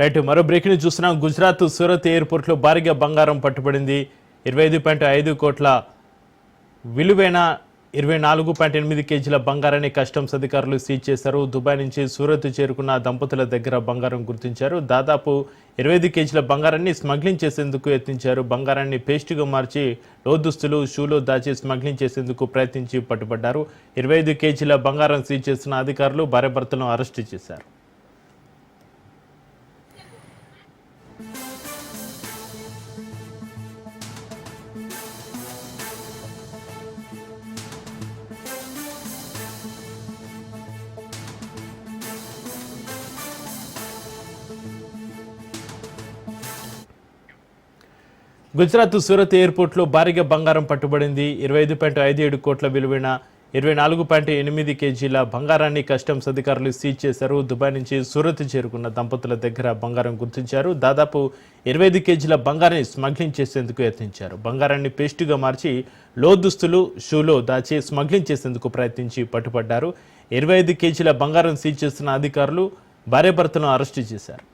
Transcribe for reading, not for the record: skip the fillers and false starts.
Right మరో breaking చూస్తున్నాం. గుజరాత్ సూరత్ ఎయిర్పోర్ట్లో భారీగా బంగారం పట్టుబడింది. 25.5 కోట్ల విలువైన 24.8 కేజీల బంగారాన్ని కస్టమ్స్ అధికారులు సీజ్ చేశారు. దుబాయ్ నుంచి సూరత్ చేరుకున్న దంపతుల దగ్గర బంగారం గుర్తించారు. దాదాపు 25 కేజీల బంగారాన్ని స్మగ్లింగ్ చేసేందుకు యత్నించారు. బంగారాన్ని పేస్టుగా మార్చి లోదుస్తులు షూలో దాచి స్మగ్లింగ్ చేసేందుకు ప్రయత్నించి పట్టుబడ్డారు. 25 కేజీల బంగారం సీజ్ చేసిన అధికారులు భార్యాభర్తలను అరెస్టు చేశారు. గుజరాత్ సూరత్ ఎయిర్పోర్ట్లో భారీగా బంగారం పట్టుబడింది. 25.57 కోట్ల విలువైన 24.8 కేజీల బంగారాన్ని కస్టమ్స్ అధికారులు సీజ్ చేశారు. దుబాయ్ నుంచి సూరత్ చేరుకున్న దంపతుల దగ్గర బంగారం గుర్తించారు. దాదాపు 25 కేజీల బంగారాన్ని స్మగ్లింగ్ చేసేందుకు యత్నించారు. బంగారాన్ని పేస్టుగా మార్చి లోదుస్తులు షూలో దాచి స్మగ్లింగ్ చేసేందుకు ప్రయత్నించి పట్టుబడ్డారు. 25 కేజీల బంగారం సీజ్ చేస్తున్న అధికారులు భార్యాభర్తలను అరెస్టు చేశారు.